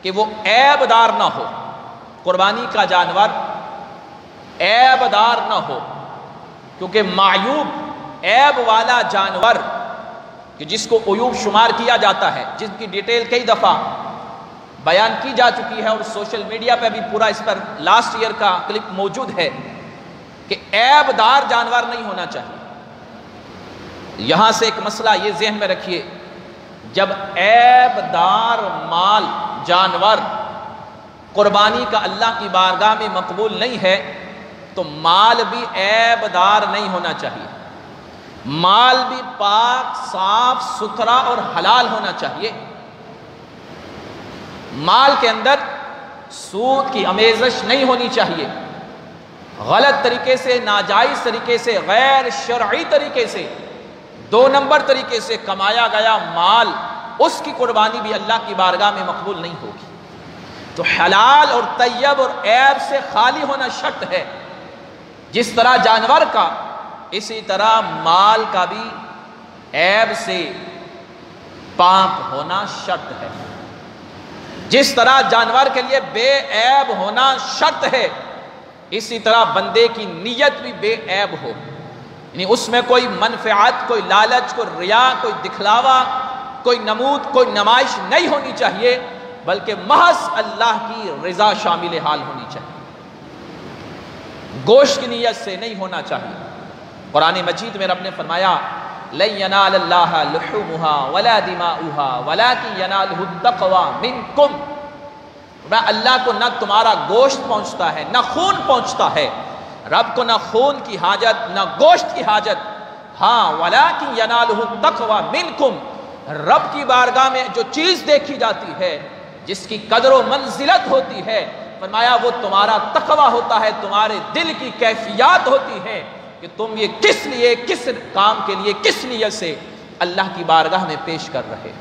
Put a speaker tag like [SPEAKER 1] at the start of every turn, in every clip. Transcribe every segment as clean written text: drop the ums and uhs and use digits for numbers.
[SPEAKER 1] کہ وہ عیب دار نہ ہو، قربانی کا جانور عیب دار نہ ہو، کیونکہ معیوب عیب والا جانور کہ جس کو عیوب شمار کیا جاتا ہے، جس کی ڈیٹیل کئی دفعہ بیان کی جا چکی ہے اور سوشل میڈیا پہ بھی پورا اس پر لاسٹ ایئر کا کلپ موجود ہے کہ عیب دار جانور نہیں ہونا چاہیے۔ یہاں سے ایک مسئلہ یہ ذہن میں رکھیے، جب عیب دار مال جانور قربانی کا اللہ کی بارگاہ میں مقبول نہیں ہے تو مال بھی عیب دار نہیں ہونا چاہیے، مال بھی پاک صاف ستھرا اور حلال ہونا چاہیے۔ مال کے اندر سود کی آمیزش نہیں ہونی چاہیے، غلط طریقے سے، ناجائز طریقے سے، غیر شرعی طریقے سے، دو نمبر طریقے سے کمایا گیا مال، اس کی قربانی بھی اللہ کی بارگاہ میں مقبول نہیں ہوگی۔ تو حلال اور طیب اور عیب سے خالی ہونا شرط ہے، جس طرح جانور کا اسی طرح مال کا بھی عیب سے پاک ہونا شرط ہے۔ جس طرح جانور کے لیے بے عیب ہونا شرط ہے، اسی طرح بندے کی نیت بھی بے عیب ہو، یعنی اس میں کوئی منفعت، کوئی لالچ، کوئی ریا، کوئی دکھلاوا، کوئی نمود، کوئی نمائش نہیں ہونی چاہیے، بلکہ محض اللہ کی رضا شامل حال ہونی چاہیے۔ گوشت کی نیت سے نہیں ہونا چاہیے۔ قرآن مجید میں رب نے فرمایا لَن يَنَالَ اللَّهَ لُحُومُهَا وَلَا دِمَاؤُهَا وَلَكِنْ يَنَالُهُ التَّقْوَى مِنْكُمْ۔ اللہ کو نہ تمہارا گوشت پہنچتا ہے، نہ خون پہنچتا ہے، رب کو نہ خون کی حاجت، نہ گوشت کی حاجت، ہاں وَلَكِنْ يَنَالُهُ التَّقْوَى مِنْكُمْ، رب کی بارگاہ میں جو چیز دیکھی جاتی ہے، جس کی قدر و منزلت ہوتی ہے، فرمایا وہ تمہارا تقوی ہوتا ہے، تمہارے دل کی کیفیات ہوتی ہے کہ تم یہ کس لیے، کس کام کے لیے، کس نیت سے اللہ کی بارگاہ میں پیش کر رہے۔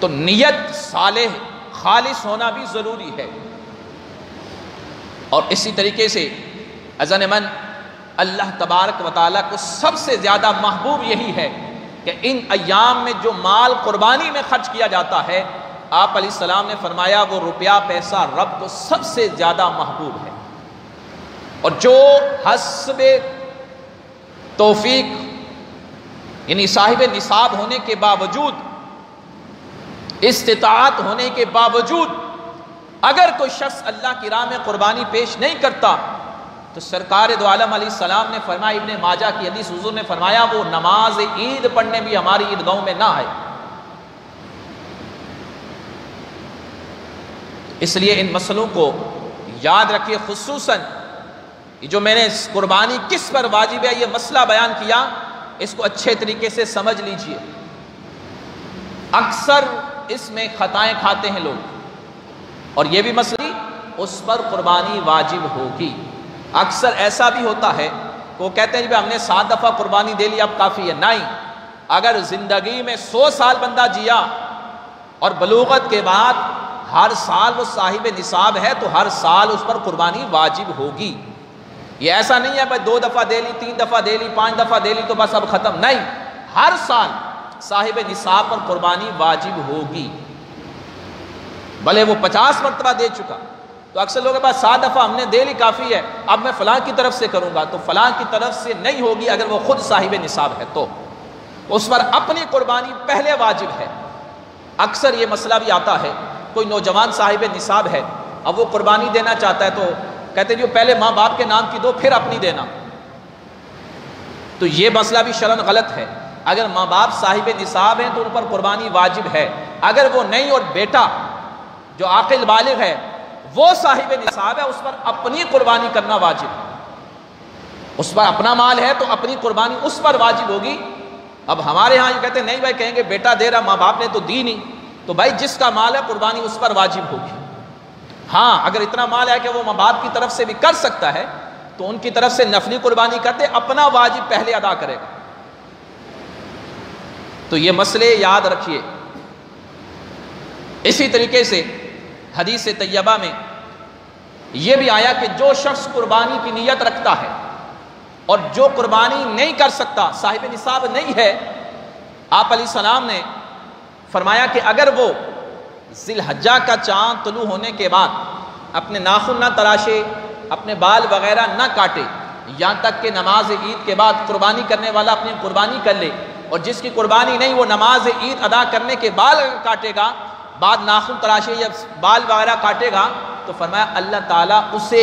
[SPEAKER 1] تو نیت صالح خالص ہونا بھی ضروری ہے۔ اور اسی طریقے سے اذن من اللہ تبارک و تعالیٰ کو سب سے زیادہ محبوب یہی ہے کہ ان ایام میں جو مال قربانی میں خرچ کیا جاتا ہے، آپ علیہ السلام نے فرمایا وہ روپیہ پیسہ رب کو سب سے زیادہ محبوب ہے، اور جو حسب توفیق یعنی صاحب نصاب ہونے کے باوجود، استطاعت ہونے کے باوجود اگر کوئی شخص اللہ کی راہ میں قربانی پیش نہیں کرتا تو سرکار دو عالم علیہ السلام نے فرمایا، ابن ماجہ کی حدیث، حضور نے فرمایا وہ نماز عید پڑھنے بھی ہماری عیدگاہوں میں نہ آئے۔ اس لیے ان مسئلوں کو یاد رکھیے، خصوصاً جو میں نے قربانی کس پر واجب ہے یہ مسئلہ بیان کیا، اس کو اچھے طریقے سے سمجھ لیجئے۔ اکثر اس میں خطائیں کھاتے ہیں لوگ، اور یہ بھی مسئلہ اس پر قربانی واجب ہوگی۔ اکثر ایسا بھی ہوتا ہے کہ وہ کہتے ہیں کہ ہم نے 7 دفعہ قربانی دے لی اب کافی ہے۔ نہیں، اگر زندگی میں 100 سال بندہ جیا اور بلوغت کے بعد ہر سال وہ صاحب نصاب ہے تو ہر سال اس پر قربانی واجب ہوگی۔ یہ ایسا نہیں ہے بھائی 2 دفعہ دے لی، 3 دفعہ دے لی، 5 دفعہ دے لی تو بس اب ختم، نہیں، ہر سال صاحب نصاب پر قربانی واجب ہوگی، بھلے وہ 50 مرتبہ دے چکا۔ تو اکثر لوگوں کے پاس 7 دفعہ ہم نے دے لی کافی ہے، اب میں فلاں کی طرف سے کروں گا، تو فلاں کی طرف سے نہیں ہوگی اگر وہ خود صاحب نصاب ہے تو اس پر اپنی قربانی پہلے واجب ہے۔ اکثر یہ مسئلہ بھی آتا ہے، کوئی نوجوان صاحب نصاب ہے، اب وہ قربانی دینا چاہتا ہے تو کہتے ہیں جو پہلے ماں باپ کے نام کی دو پھر اپنی دینا، تو یہ مسئلہ بھی شرعاً غلط ہے۔ اگر ماں باپ صاحب نصاب ہیں تو ان پر قربانی واجب ہے، اگر وہ نہیں اور بیٹا جو عاقل بالغ ہے وہ صاحب نصاب ہے، اس پر اپنی قربانی کرنا واجب ہے، اس پر اپنا مال ہے تو اپنی قربانی اس پر واجب ہوگی۔ اب ہمارے ہاں یہ کہتے ہیں نہیں بھائی، کہیں گے بیٹا دے رہا، ماں باپ نے تو دی نہیں، تو بھائی جس کا مال ہے قربانی اس پر واجب ہوگی۔ ہاں اگر اتنا مال ہے کہ وہ ماں باپ کی طرف سے بھی کر سکتا ہے تو ان کی طرف سے نفلی قربانی کرتے، اپنا واجب پہلے ادا کرے گا۔ تو یہ مسئلے یاد رکھیے۔ اسی طریقے سے حدیث طیبہ میں یہ بھی آیا کہ جو شخص قربانی کی نیت رکھتا ہے اور جو قربانی نہیں کر سکتا، صاحب نصاب نہیں ہے، آپ علیہ السلام نے فرمایا کہ اگر وہ ذی الحجہ کا چاند طلوع ہونے کے بعد اپنے ناخن نہ تراشے، اپنے بال وغیرہ نہ کاٹے، یہاں تک کہ نماز عید کے بعد قربانی کرنے والا اپنی قربانی کر لے، اور جس کی قربانی نہیں وہ نماز عید ادا کرنے کے بعد اگر کاٹے گا، بعد ناخن تراشے یا بال وغیرہ کاٹے گا، تو فرمایا اللہ تعالیٰ اسے